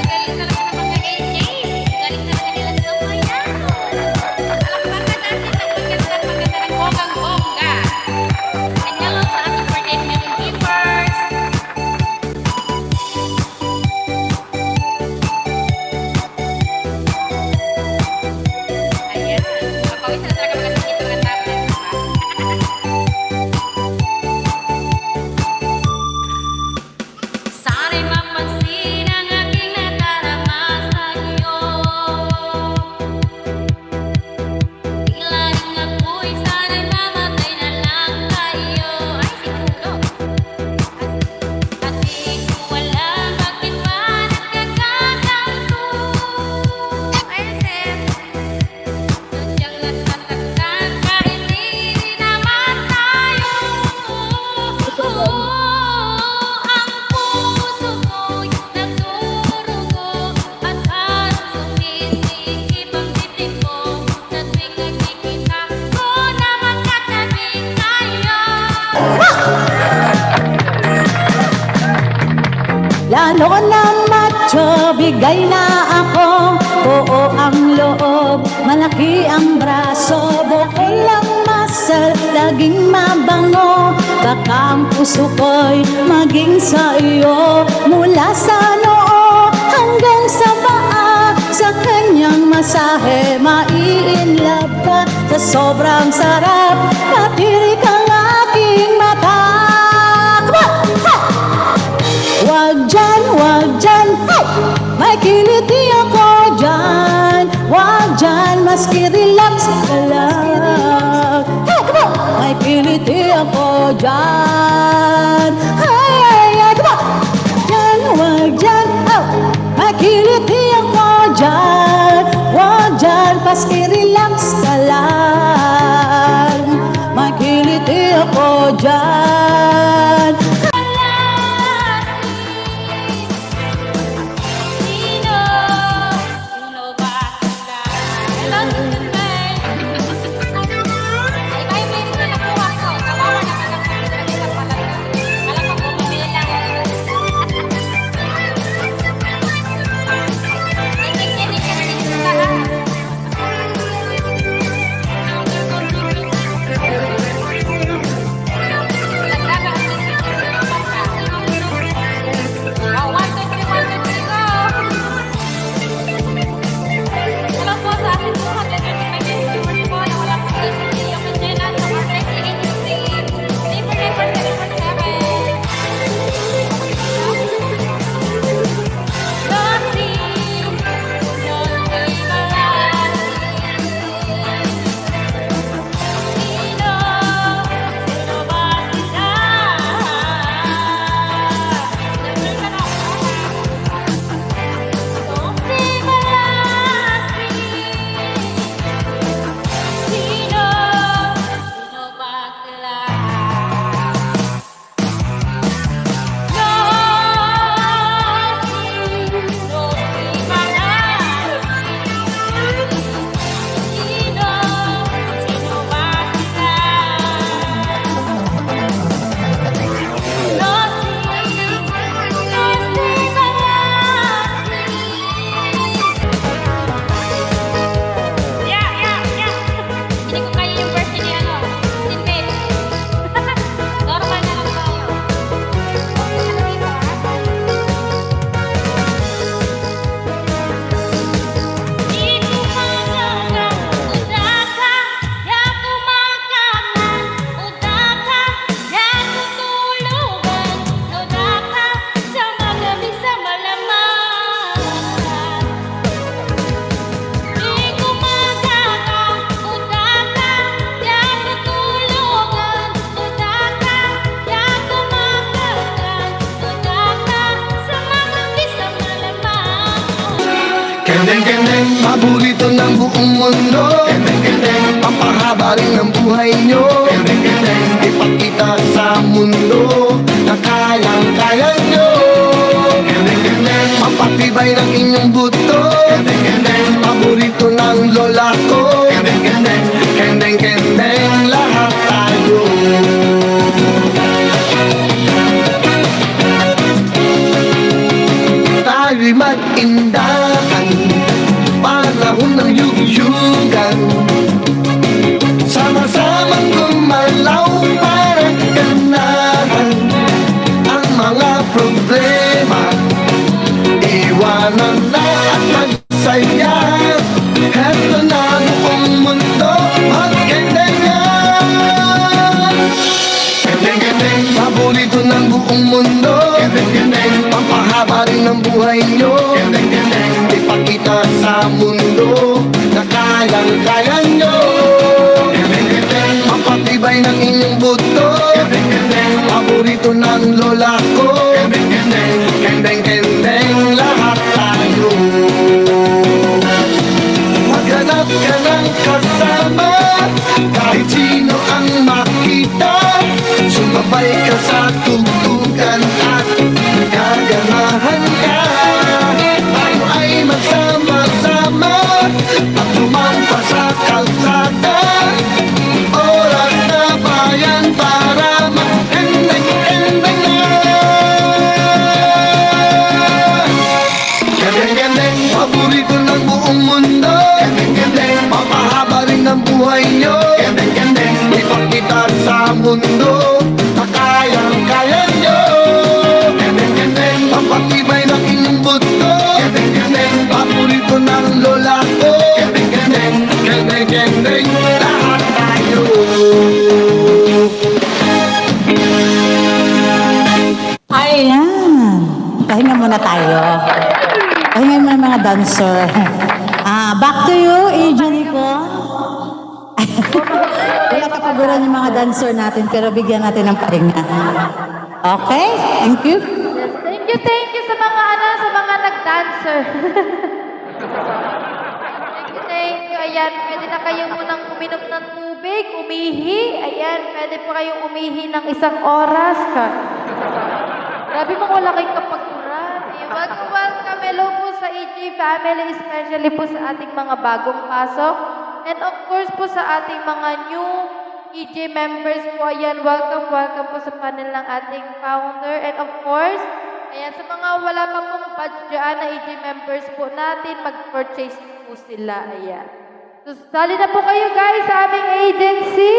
galing talaga ng mga AJ. Galing talaga nila sumayaw. Palakpakan natin ng maganda ng bonggang-bongga. And hello sa ating birthday meeting keepers. Ayan. Mapawis na talaga mga singit mga tablet. Sana'y mapansin ang aking nadarama sa'yo. Tila rin ako'y sana'y mamatay na lang tayo. Ay, siguro. At di ko alam bakit ba nagkakaganto. Ay, sir. Sadyang natataktan kahit di rin naman tayo. Ang puso ko'y nagdurugo at parang sumisikip ang dibdib ko sa tuwing nakikita ko na magkatabi tayo. Lalo na macho, bigay na ako. Oo ang loob, malaki ang braso. Bukol lang masal, laging mabango. Baka ang puso ko'y maging sa iyo. Mula sa noo hanggang sa paa, sa kanyang masahe, mai-inlove ka. Sa sobrang sarap, matirik ang aking mata. Come on! Ha! Wag dyan, hey! May kiliti ako dyan. Wag dyan, maski relax ka lang. Hey, come on! May kiliti ako dyan. Hey, hey, hey, come on! Dyan, wag dyan, oh! May kiliti ako dyan. Wag dyan, maski relax ka lang. May kiliti ako dyan. Sino ba sila? Hello, Susan May. Ay, kayo may mga nakuha ko. Kawawa naman ang pagkakas sa palaga. Alam mo, bumibili lang. Tinig-tinig ka na dito sa lahat. Nagdaga ang tinig sa bangka. Oh, 1, 2, 3, 1, 2, 3, go! Hello po sa ating 225 po na wala po sa studio Manila sa Martes 83. Labor Day for 747. Lossy, Lossy Malaki. Sino ba sila? Never ka na ako. Lossy Malaki. Sino ba sila? Lossy Malaki. Sino ba sila? Yeah. Hindi ko kaya yung version ni Sinpe. Normal na lang tayo. Ano dito, ha? Di kumakagat, udaka, ya kumakagat, udaka, ya tutulugan, udaka, sa magabi sa malamang. Di kumakagat, udaka, ya tutulugan, udaka, ya kumakagat, udaka, sa magabi sa malamang. Kendeng-kendeng, paborito ng buong mundo. Kendeng-kendeng, papahaba rin ng buhay nyo. Kendeng-kendeng, ipakita sa mundo na kayang-kaya nyo. Kendeng-kendeng, mapatibay ng inyong buto. Kendeng-kendeng, paborito ng lola ko. Kendeng-kendeng, kendeng-kendeng, lahat tayo. Tayo'y mag-in tindahan, panahon ng yugyugan. Sama-samang gumalaw para ganahan ang mga problema. Iwanan na at magsaya. Heto na buong mundo, maggandayan. Gendeng-gendeng, paborito ng buong mundo. Gendeng-gendeng, pampahaba rin ng buhay nyo. Gendeng-gendeng, ipakita sa mundo na kayang-kaya nyo. Gendeng-gendeng, pampatibay ng inyong buto. Gendeng-gendeng, paborito ng lola ko. Gendeng-gendeng, gendeng-gendeng, lahat tayo. Maghanap ka ng kasama, kahit sino ang makita. Sumabay ka sa tugtugan at gaganahan ka. Tayo ay magsama-sama at tumampa sa kalsada. Oras na bayan para mag-endeng-endeng na. Gendeng-gendeng, paborito ng buong mundo. Gendeng-gendeng, papahaba rin ng buhay nyo. Gendeng-gendeng, ipakita sa mundo na kayang-kaya nyo. Gendeng-gendeng, pampatibay ng inyong buto. Gendeng-gendeng, paborito ng lola ko. Gendeng-gendeng, gendeng-gendeng, lahat tayo. Ayan. Pahinga muna tayo. Pahinga muna mga dancer. Back to you, Angelico. Wala kapaguran yung mga dancer natin, pero bigyan natin ng pahinga. Okay? Thank you. Yes, thank you sa mga sa mga nag-dancer. Thank you. Ayan, pwede na kayong munang uminom ng tubig, umihi. Ayan, pwede po kayong umihi ng 1 oras. Grabe mo, wala kayong kapaguran. Welcome, hello po sa EJ family, especially po sa ating mga bagong pasok. And of course po sa ating mga new EJ members po, ayan, welcome po sa panel ng ating founder. And of course, ayan, sa mga wala pa pong badge dyan na EJ members po natin, mag-purchase po sila, ayan. So, sali na po kayo guys sa aming agency.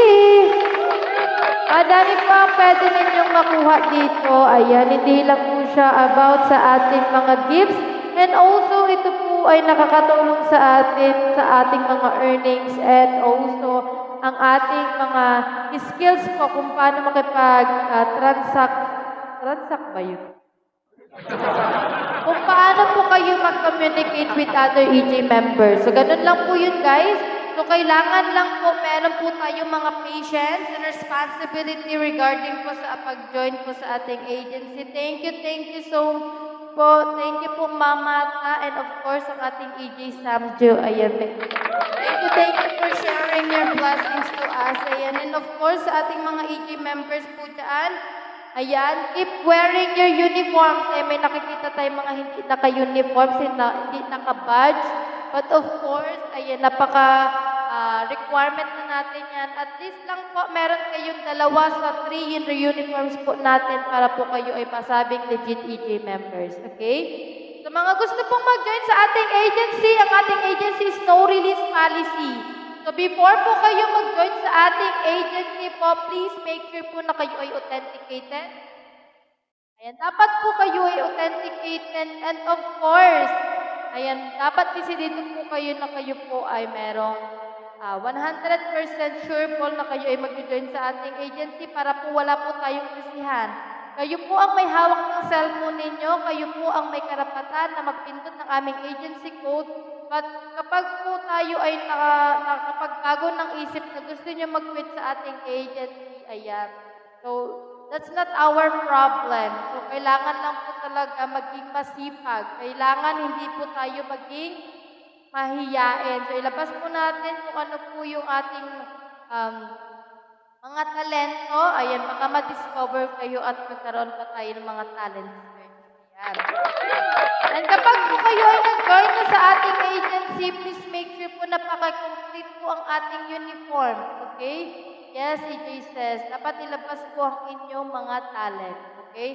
Madami pa pwede ninyong makuha dito. Ayan, hindi lang po siya about sa ating mga gifts. And also, ito po ay nakakatulong sa atin, sa ating mga earnings and also ang ating mga skills po kung paano makipag-transact. Transact ba yun? Kung paano po kayo mag-communicate with other EJ members. So, ganun lang po yun, guys. So, kailangan lang po, meron po tayong mga patience and responsibility regarding po sa pag-join po sa ating agency. Thank you so po. Thank you po, Mama Ta, and of course, ang ating EJ Samjo. Ayan, thank you for sharing your blessings to us. Ayan, and of course, sa ating mga EJ members po dyan, ayan, keep wearing your uniforms. Eh, may nakikita tayong mga hindi naka-uniforms, hindi naka-badge. But of course, ayan, requirement na natin yan. At least lang po, meron kayong 2 sa 3 uniforms po natin para po kayo ay masabing legit EJ members. Okay? So mga gusto pong mag-join sa ating agency, ang ating agency is no release policy. So before po kayo mag-join sa ating agency po, please make sure po na kayo ay authenticated. Ayan, dapat po kayo ay authenticated and of course, ayan, dapat kasi dito po kayo na kayo po ay merong 100% sure po na kayo ay mag-join sa ating agency para po wala po tayong krisihan. Kayo po ang may hawak ng cellphone ninyo, kayo po ang may karapatan na magpindot ng aming agency code. But kapag po tayo ay nakapagbago ng isip na gusto nyo mag-quit sa ating agency, ayan. So, that's not our problem. So, kailangan lang po talaga maging masipag. Kailangan hindi po tayo maging mahiyain. So, ilabas po natin kung ano po yung ating mga talento. Ayan, baka ma-discover kayo at magkaroon pa tayo ng mga talents. Ayan. And kapag po kayo ay nag-join na sa ating agency, please make sure po na paka-complete po ang ating uniform. Okay? Yes, EJ says, dapat ilabas po ang inyong mga talent. Okay?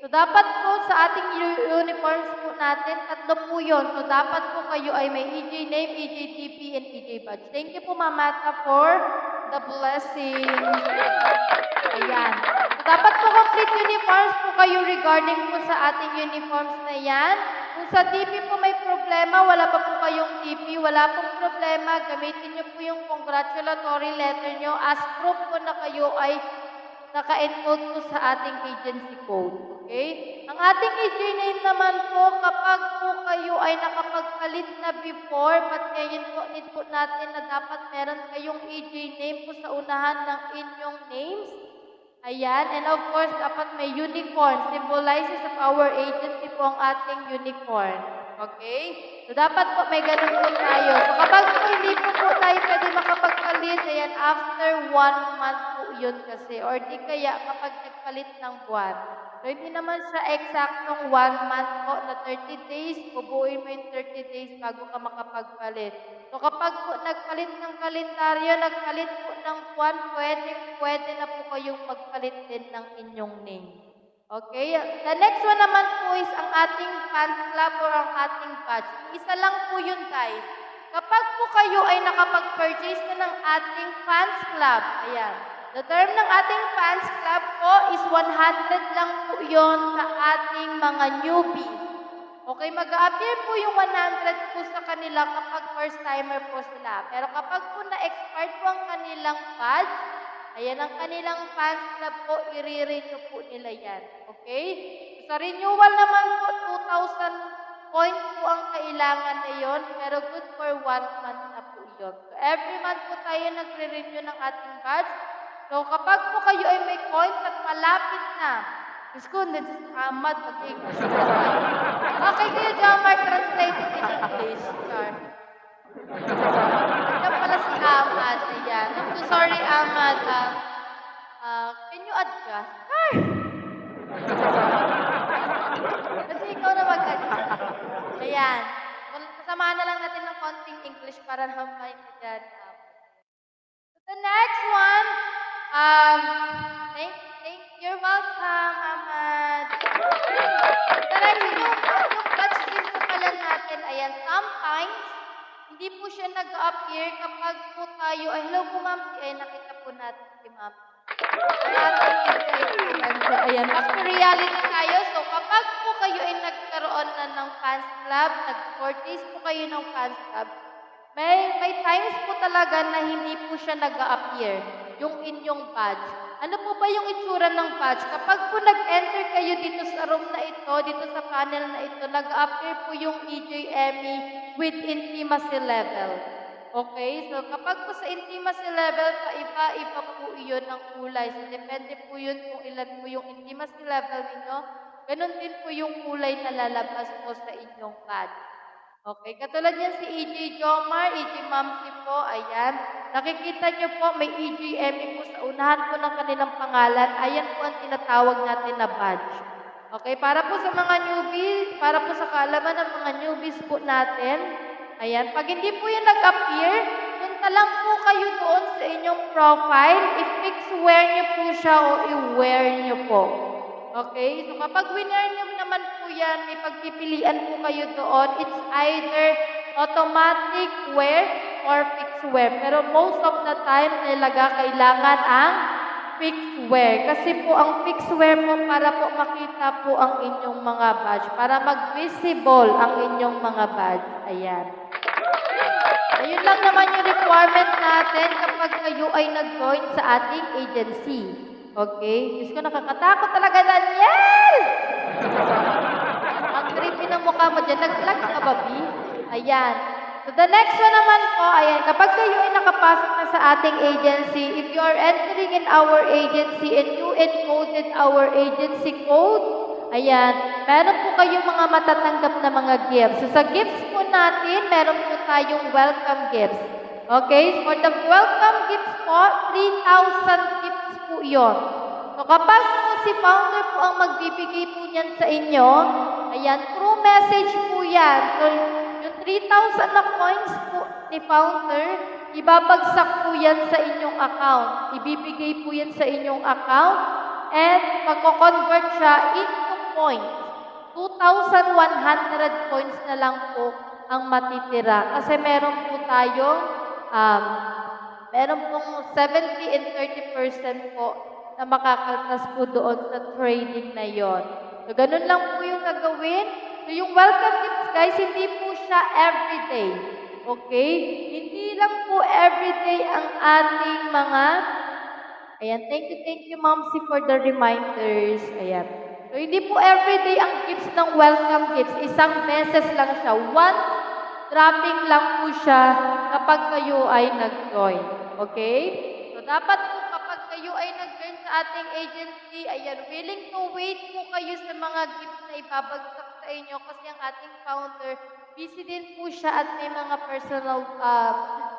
So, dapat po sa ating uniforms po natin, tatlo po yun. So, dapat po kayo ay may EJ name, EJ TP, and EJ badge. Thank you po, Ma'am Mata, for the blessing. Ayan. So, dapat po complete uniforms po kayo regarding po sa ating uniforms na yan. Kung sa TP po may problema, wala pa po kayong TP, wala pong problema, gamitin niyo po yung congratulatory letter niyo as proof po na kayo ay naka-encode po sa ating agency code. Okay? Ang ating EJ name naman po, kapag po kayo ay nakapagpalit na before, but ngayon po, need po natin na dapat meron kayong EJ name po sa unahan ng inyong names. Ayan, and of course, dapat may unicorn. Symbolizes of our agency po ang ating unicorn. Okay? So, dapat po may ganun po tayo. So, kapag po hindi po tayo pwede makapagpalit, ayan, after 1 month po yun kasi. Or di kaya kapag nagpalit ng buwan. So, hindi naman siya eksaktong 1 month po na 30 days. Bubuin mo yung 30 days bago ka makapagpalit. So, kapag po nagpalit ng kalendaryo, nagpalit po ng buwan, pwede na po kayong magpalit din ng inyong name. Okay? The next one naman po is ang ating fans club or ang ating badge. Isa lang po yun, guys. Kapag po kayo ay nakapag-purchase na ng ating fans club, ayan, the term ng ating fans club po is 100 lang po yun sa ating mga newbies. Okay, mag-a-appear po yung 100 po sa kanila kapag first timer po sila. Pero kapag po na-expired po ang kanilang badge, ayan ang kanilang fans club po, i-renew po nila yan. Okay? Sa renewal naman po, 2,000 points po ang kailangan na yun, pero good for 1 month na po yun. So, every month po tayo nagre-renew ng ating badge. So, kapag po kayo ay may coins at malapit na, Diyos ko, Ahmad, mag-English. Okay, Kuya Jomar, translate it in English. Char. Ito pala si Ahmad. Ayan. I'm so sorry, Ahmad. Can you adjust? Char! Kasi ikaw na mag-adjust. Ayan. Kasamahan na lang natin ng konting English para naman maintindihan. The next one, you're welcome, Ahmad. The next yung batch din po pala natin, ayan, sometimes, hindi po siya nag-appear kapag po tayo, ay, hello po ma'am, ay, nakita po natin si ma'am. Ayan, back to reality tayo. So, kapag po kayo ay nagkaroon na ng fans club, nag-purchase po kayo ng fans club, may times po talaga na hindi po siya nag-a-appear, yung inyong badge. Ano po ba yung itsura ng badge? Kapag po nag-enter kayo dito sa room na ito, dito sa panel na ito, nag-a-appear po yung EJME with intimacy level. Okay? So, kapag po sa intimacy level, iba-iba po yun ang kulay. So, depende po yun kung ilan po yung intimacy level ninyo. Ganon din po yung kulay na lalabas po sa inyong badge. Okay, katulad yan si EJ Jomar, EJ Mamsi po, ayan. Nakikita nyo po, may EJME po sa unahan po ng kanilang pangalan. Ayan po ang tinatawag natin na badge. Okay, para po sa mga newbies, para po sa kaalaman ng mga newbies po natin, ayan, pag hindi po yan nag-appear, punta lang po kayo doon sa inyong profile, i-fix wear nyo po siya o i-wear nyo po. Okay? So, kapag winner nyo naman po yan, may pagpipilian po kayo doon. It's either automatic wear or fixed wear. Pero most of the time, talaga kailangan ang fixed wear. Kasi po, ang fixed wear po para po makita po ang inyong mga badge. Para mag-visible ang inyong mga badge. Ayan. Ayun lang naman yung requirement natin kapag kayo ay nag-join sa ating agency. Okay? Diyos ko, nakakatakot talaga, Daniel! Ang creepy ng mukha mo dyan. Nag-lag ka, baby? Ayan. So, the next one naman po, ayan, kapag kayo ay nakapasok na sa ating agency, if you are entering in our agency and you encoded our agency code, ayan, meron po kayong mga matatanggap na mga gifts. So, sa gifts po natin, meron po tayong welcome gifts. Okay? For the welcome gifts po, 3,000 gifts po yun. So, kapag po si founder po ang magbibigay po niyan sa inyo, ayan, through message po yan. So, yung 3,000 na coins po ni founder, ibabagsak po yan sa inyong account. Ibibigay po yan sa inyong account and magko-convert siya into points. 2,100 points na lang po ang matitira. Kasi meron po tayong, meron pong 70 and 30% po na makakaltas po doon sa training na yon. So, ganun lang po yung gagawin. So, yung welcome gifts, guys, hindi po siya everyday. Okay? Hindi lang po everyday ang ating mga... Ayan, thank you, Momsi, for the reminders. Ayan. So, hindi po everyday ang gifts ng welcome gifts. Isang beses lang siya. Once dropping lang po siya kapag kayo ay nag-join. Okay? So, dapat po kapag kayo ay nag-join sa ating agency, ayan, willing to wait po kayo sa mga gifts na ibabagsak sa inyo kasi ang ating founder, busy din po siya at may mga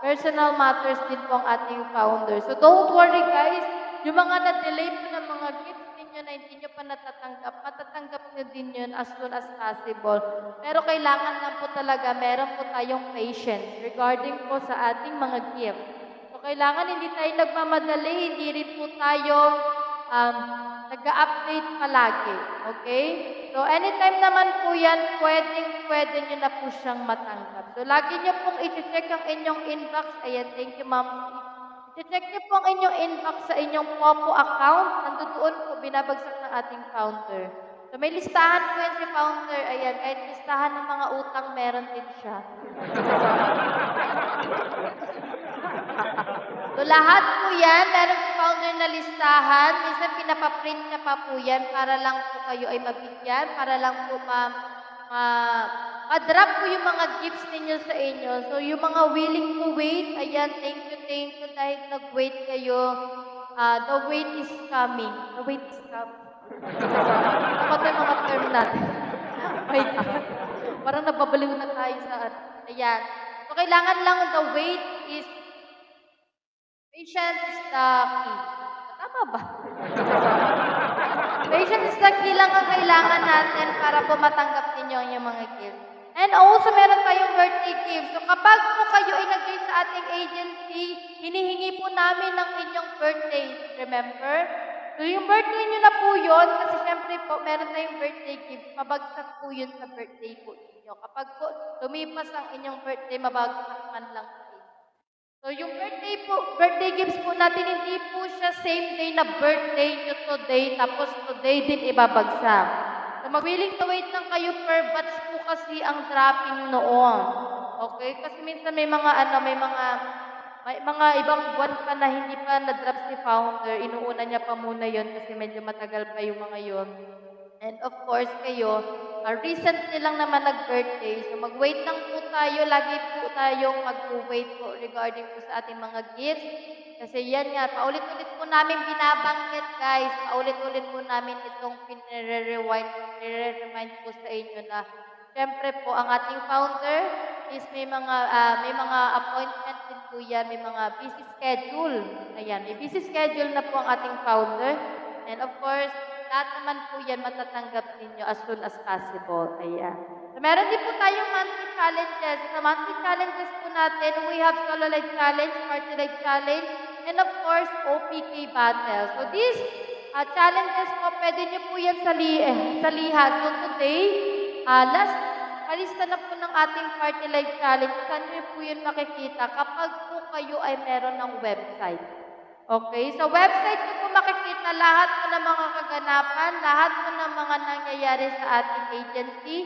personal matters din po ang ating founder. So, don't worry guys, yung mga na-delay po ng mga gifts ninyo na hindi nyo pa matatanggap nyo din yun as soon as possible. Pero kailangan lang po talaga, meron po tayong patience regarding po sa ating mga gifts. So, kailangan hindi tayo nagmamadali, hindi rin po tayo nag-update palagi. Okay? So, anytime naman po yan, pwede nyo na po siyang matanggap. So, lagi nyo pong i-check ang inyong inbox. Ayan, thank you, ma'am. I-check nyo po ang inyong inbox sa inyong Popo account. Nandoon po, binabagsak ng ating founder. So, may listahan po yan si founder. Ayan, kahit listahan ng mga utang, meron din siya. So, lahat po yan, meron si founder na listahan. Minsan, pinapaprint na pa po yan para lang po kayo ay mabigyan, para lang po ma-drop po yung mga gifts ninyo sa inyo. So, yung mga willing to wait, ayan, thank you dahil nag-wait kayo. The wait is coming. The wait is coming. Ano ba yung mga term natin? Wait. Parang nababaliw na tayo sa ayan. So, kailangan lang the wait is patient is the key. Tama ba? Patient is the key lang ang kailangan natin para po matanggap ninyo yung mga gifts. And also, meron tayong birthday gift. So, kapag po kayo ay nag-join sa ating agency, hinihingi po namin ng inyong birthday. Remember? So, yung birthday nyo na po yun, kasi syempre po, meron tayong birthday gift. Mabagsak po yun sa birthday po ninyo. Kapag po lumipas ang inyong birthday, mabagsak man lang po. So, yung birthday gifts po natin, hindi po siya same day na birthday nyo today, tapos today din ibabagsak. So, mag-willing to wait lang kayo per batch po kasi ang dropping noon. Okay? Kasi minsan may mga ibang buwan pa na hindi pa na-drop si founder. Inuuna niya pa muna yon kasi medyo matagal pa yung mga yon. And of course, kayo, recently lang naman nag-birthday. So, mag-wait lang po tayo. Lagi po tayong mag-wait po regarding po sa ating mga gifts. Kasi yan nga, paulit-ulit po namin binabanggit, guys. Paulit-ulit po namin itong pinire-remind po sa inyo na syempre po, ang ating founder is may mga appointment din po yan, may mga busy schedule. Ayan, may busy schedule na po ang ating founder. And of course, lahat naman po yan matatanggap ninyo as soon as possible. Ayan. So, meron din po tayong monthly challenges. Sa monthly challenges po natin, we have Solo Light Challenge, Party Light Challenge, and of course, OPK Battle. So, these challenges po, pwede nyo po yan sa lihat. So, today, last palista na po ng ating Party Light Challenge. Saan nyo po yun makikita kapag po kayo ay meron ng website. Okay? Sa website nyo po makikita lahat po ng mga kaganapan, lahat po ng mga nangyayari sa ating agency.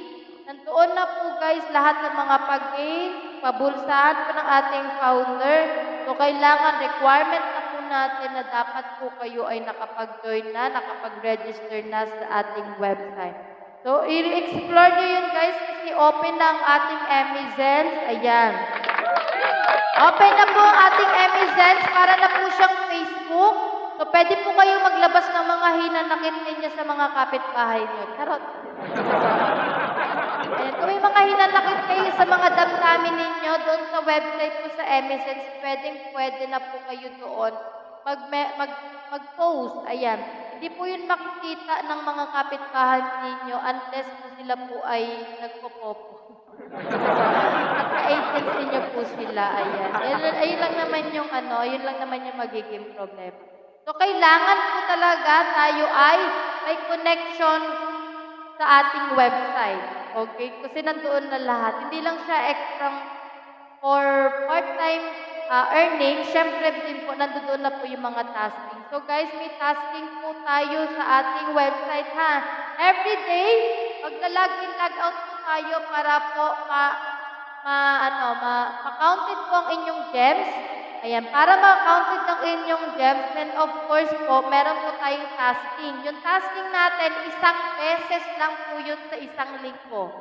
Nandoon na po guys lahat ng mga pag-gain, pabulsahan po ng ating founder. So, kailangan requirement na po natin na dapat po kayo ay nakapag-join na, nakapag-register na sa ating website. So, i-explore nyo yun guys kasi open na ang ating Emizense. Ayan. Open na po ang ating Emizense para na po siyang Facebook. So, pwede po kayo maglabas ng mga hinanakit ninyo sa mga kapitbahay nyo. Charot. Ayan. Kung may mga hinanakit kayo sa mga damdamin ninyo doon sa website po sa Emizense, pwede na po kayo doon mag-post. Ayan. Hindi po yun makikita ng mga kapitbahay ninyo unless po sila po ay nagpo-popo. At ka-agency niyo po sila. Ayan. Ayun lang naman yung yun lang naman yung magiging problem. So, kailangan po talaga tayo ay may connection sa ating website. Okay? Kasi nandoon na lahat. Hindi lang siya extra for part-time earning. Syempre din po, nandoon na po yung mga tasking. So guys, may tasking po tayo sa ating website ha. Every day, magla-login, log out po tayo para po ma-counted po ang inyong gems. Ayan, para ma-counted ang inyong gems, then of course po, meron po tayong tasking. Yung tasking natin, isang beses lang po yun sa isang linggo.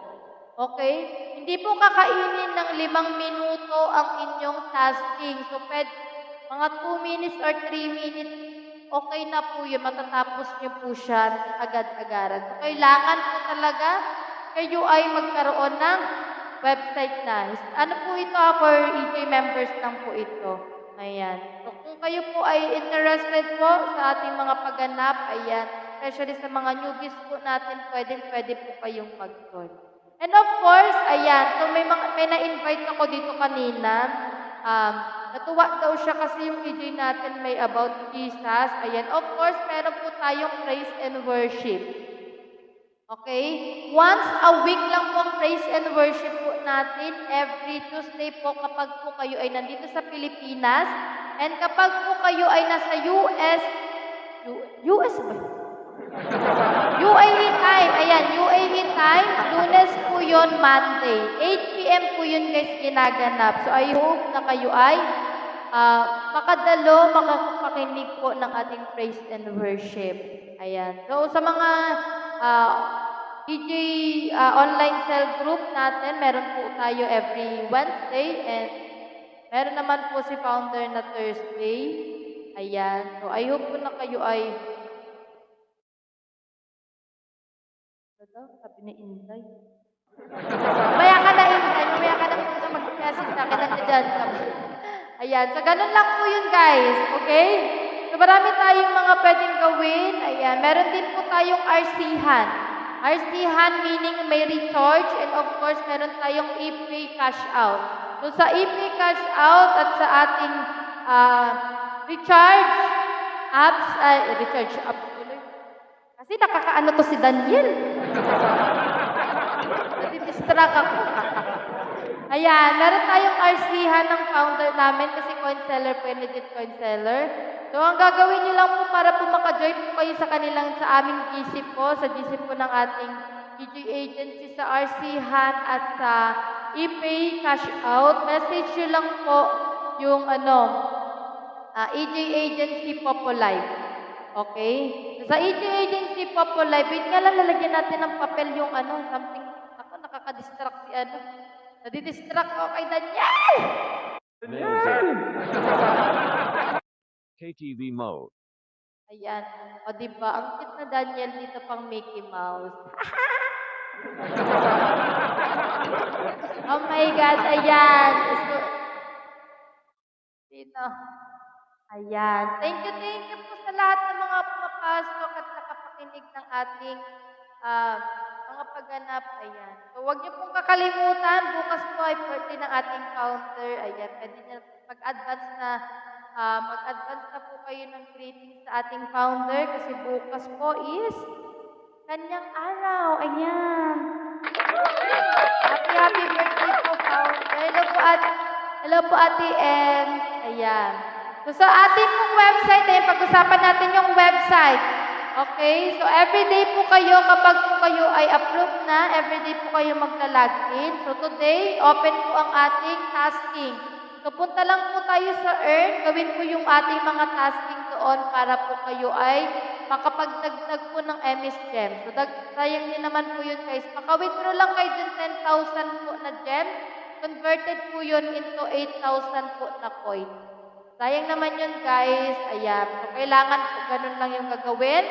Okay? Hindi po kakainin ng 5 minuto ang inyong tasking. So, mga 2 minutes or 3 minutes, okay na po yun. Matatapos nyo po siya agad-agaran. So, kailangan po talaga kayo ay magkaroon ng website na. Ano po ito? For EJ members lang po ito. Ayan. So, kung kayo po ay interested po sa ating mga pagganap, ayan, especially sa mga newbies po natin, pwede po kayong mag-join. And of course, ayan, so may na-invite ako dito kanina. Natuwa daw siya kasi yung EJ natin may about Jesus. Ayan, of course, meron po tayong praise and worship. Okay? Once a week lang po ang praise and worship po natin. Every Tuesday po kapag po kayo ay nandito sa Pilipinas. And kapag po kayo ay nasa US ba? UAE time. Ayan, UAE time. Lunes po yun, Monday. 8 p.m. po yun guys ginaganap. So I hope na kayo ay makapakinig po ng ating praise and worship. Ayan. So sa mga DJ online cell group natin, meron po tayo every Wednesday and meron naman po si founder na Thursday. Ayan. So I hope po na kayo ay sabi ni Inday. Maya ka na, Inday. Maya ka na mag-message sa akin. Nandiyan ka. Ayan. So, ganun lang po yun, guys. Okay? So, marami tayong mga pwedeng gawin. Ayan. Meron din po tayong RC-Han. RC-Han meaning may recharge. And of course, meron tayong e-pay cash out. So, sa e-pay cash out at sa ating recharge apps, recharge apps tuloy. Kasi nakakaano to si Daniel. Nadidistract ako. Ayan, meron tayong RC-Han ng founder namin kasi coin seller po, legit coin seller. So, ang gagawin nyo lang po para po maka-join po kayo sa kanilang, sa aming GC po, sa GC po ng ating EJ agency sa RC-Han at sa ePay cash out. Message nyo lang po yung EJ agency Popo Live. Okay? So, sa EJ agency Popo Live, wait nga lang, lalagyan natin ng papel yung something. Ako, nakaka-distract si Nadidistract ako kay Daniel! KTV mode. Ayan. O, diba? Ang cute na Daniel dito pang Mickey Mouse. Oh my God, ayan. Sino? Ayan. Thank you po sa lahat ng mga pumapasok at nakapakinig ng ating mga pagganap. Ayan. So, huwag niyo pong kakalimutan. Bukas po ay birthday ng ating founder. Ayan. Pwede niyo mag-advance na po kayo ng greetings sa ating founder kasi bukas po is kanyang araw. Ayan. Happy birthday po, founder. Hello po, Ate M. Ayan. So, sa ating pong website, pag-usapan natin yung website. Okay? So, everyday po kayo, kapag po kayo ay approved na, everyday po kayo magla-login. So, today, open po ang ating tasking. So, punta lang po tayo sa Earn. Gawin po yung ating mga tasking doon para po kayo ay makapagdagdag po ng MS Gem. So, sayang din naman po yun, guys. Maka-withdraw lang kayo dun 10,000 po na gem. Converted po yun into 8,000 po na coin. Sayang naman yun, guys. Ayan. So, kailangan po ganun lang yung gagawin.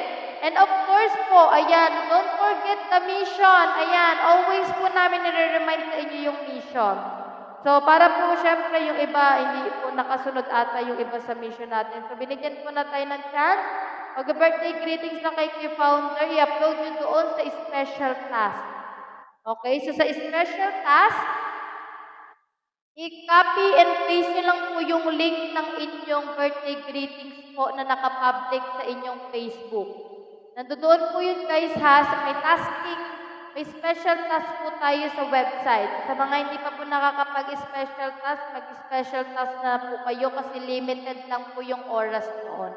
And of course po, ayan, don't forget the mission. Ayan, always po namin nire-remind sa inyo yung mission. So, para po, syempre, yung iba, hindi po nakasunod ata yung iba sa mission natin. So, binigyan po na tayo ng chance. Mag-birthday greetings na kay founder, i-upload nyo doon sa special task. Okay? So, sa special task, i-copy and paste nyo lang po yung link ng inyong birthday greetings po na nakapublic sa inyong Facebook. Nandoon po yun, guys, ha, sa may tasking may special task po tayo sa website. Sa mga hindi pa po nakakapag-special task, mag-special task na po kayo kasi limited lang po yung oras noon.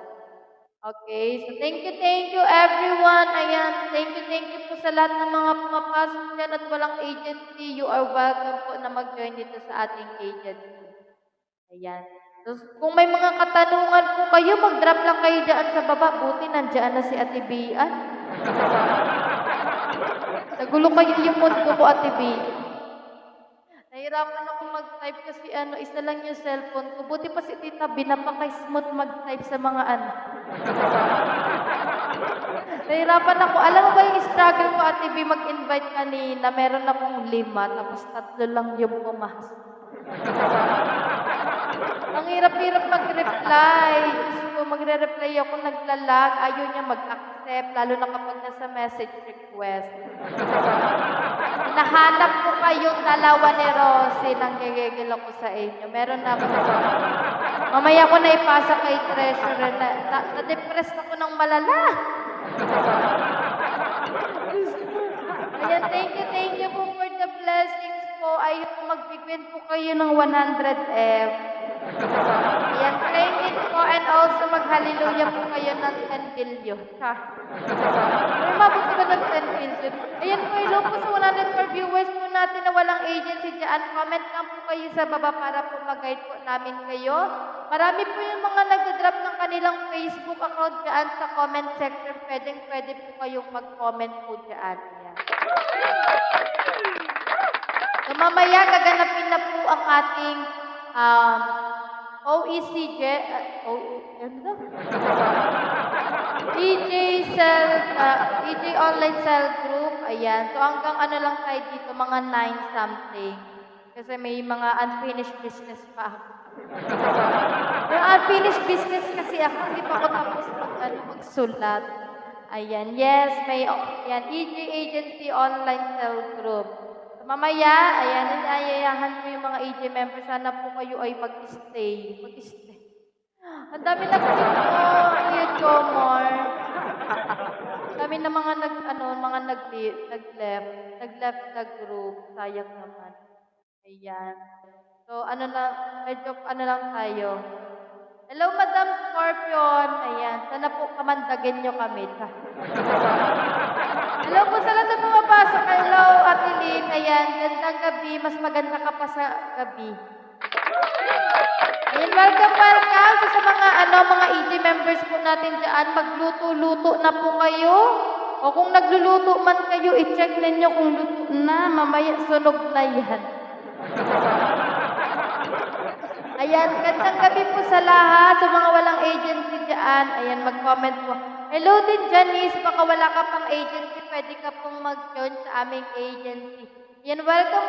Okay, so thank you everyone. Ayan, thank you po sa lahat ng mga pumapasok dyan at walang agency. You are welcome po na mag-join dito sa ating agency. Ayan. So, kung may mga katanungan po kayo, mag-drop lang kayo dyan sa baba. Buti nandiyan na si Ate Bian. Nagulo kayo yung mundo ko, Ate Bian. Nahirapan ako mag-type kasi isa lang yung cellphone ko. Buti pa si Tita B, napaka-smooth mag-type sa mga Nahirapan ako. Alam mo ba yung struggle ko, Ate B, mag-invite kanina? Meron akong 5, tapos 3 lang yung pumasok. Ang hirap-hirap mag-reply. So, magre-reply ako, naglalag. Ayaw niya mag-accept, lalo na kapag nasa message request. Nahanap ko kayong dalawa ni Rosie, nanggigigil ako sa inyo. Meron na ako. Mamaya ko na ipasa kay Treasurer na-depress ako ng malala. Ayan, thank you po for the blessings po. Ayun, magbigwin po kayo ng 100F. Ayan, claim it po and also mag-hallelujah po kayo ng 10 billion. May mabuti ba ng 10 billion? Ayan po, hello po sa 104 viewers po natin na walang agency dyan. Comment lang po kayo sa baba para po mag-guide po namin kayo. Marami po yung mga nag-drop ng kanilang Facebook account dyan sa comment section. Pwede po kayong mag-comment po dyan. Ayan. So, mamaya gaganapin na po ang ating OECJ, EJ Online Cell Group. Ayan. So, hanggang lang tayo dito, mga 9 something. Kasi may mga unfinished business pa ako. Yung unfinished business kasi ako, hindi pa ako tapos magsulat. Ayan. Yes, may EJ Agency Online Cell Group. So, mamaya, ayan, inayayahan ko yung mga AJ members. Sana po kayo ay mag-stay. Ang dami na po yung Jomor. Kami na mga nag-left na group. Sayang naman. Ayan. So, medyo lang tayo. Hello, Madam Scorpion. Ayan. Sana po kamandagin nyo kami. Hello po sa lahat na pumapasok. Hello, Ate Lynn. Ayan. Gandang gabi. Mas maganda ka pa sa gabi. Ayan, welcome. So, sa mga EJ members po natin dyan, magluto-luto na po kayo. O kung nagluluto man kayo, i-check ninyo kung luto na. Mamaya, sunog na yan. Ayan, gandang gabi po sa lahat. Sa mga walang agency dyan, ayan, mag-comment po. Hello din, Janice. Baka wala ka pang agency, pwede ka pong mag-join sa aming agency. Ayan, welcome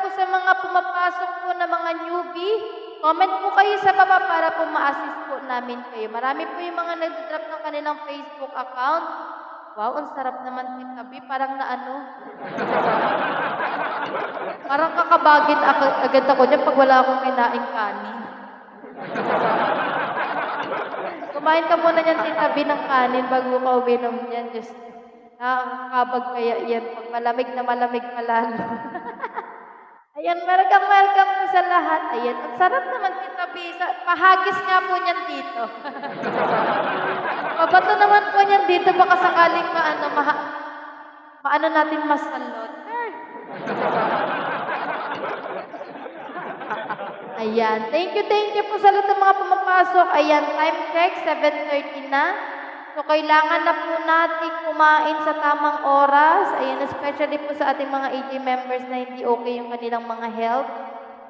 po sa mga pumapasok po na mga newbie. Comment po kayo sa baba para po ma-assist po namin kayo. Marami po yung mga nag-drop ng kanilang Facebook account. Wow, ang sarap naman Tita B. Parang parang kakabagin agad ako niya pag wala akong kinaing kanin. Kumain ka muna niyan, Tita B, ng kanin bago ka uminom niyan. Just, nakakabag kaya yan. Pag malamig pa lalo. Ayan, welcome po sa lahat. Ayan, ang sarap naman, Tita B. Pahagis nga po niyan dito. Pabato naman po niyan dito. Baka sakaling maano natin masalot. Ayan, thank you po sa lahat ng mga pumapasok. Ayan, time check, 7:30 na. So, kailangan na po natin kumain sa tamang oras. Ayan, especially po sa ating mga AJ members na hindi okay yung kanilang mga health.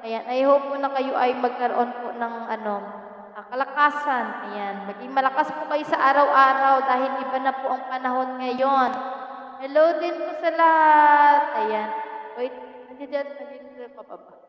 Ayan, I hope po na kayo ay magkaroon po ng kalakasan. Ayan, maging malakas po kayo sa araw-araw dahil iba na po ang panahon ngayon. Hello din po sa lahat. Ayan, wait, nandiyan pa baba.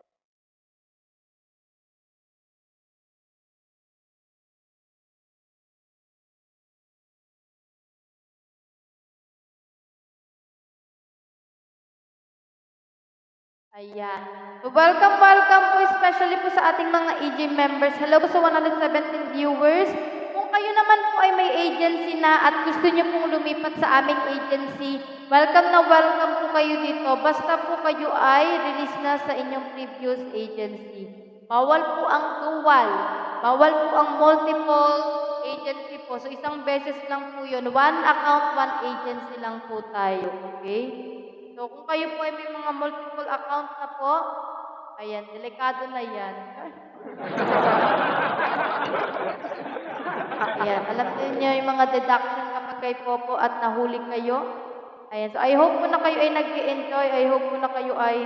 Ayan. So, welcome po especially po sa ating mga AJ members. Hello po sa 117 viewers. Kung kayo naman po ay may agency na at gusto niyo pong lumipat sa aming agency, welcome po kayo dito, basta po kayo ay release na sa inyong previous agency. Bawal po ang dual. Bawal po ang multiple agency po. So, isang beses lang po yun. One account, one agency lang po tayo. Okay? So, kung kayo po ay may mga multiple account na po, ayan, delikado na yan. Ayan, alam niyo yung mga deduction kapag kayo po at nahuli kayo. Ayan, so I hope po na kayo ay nag-enjoy. I hope po na kayo ay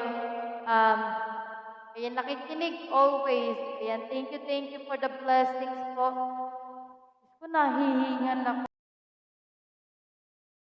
ayan, nakikinig always. Ayan, thank you for the blessings po. Diyos ko, nahihingan ako.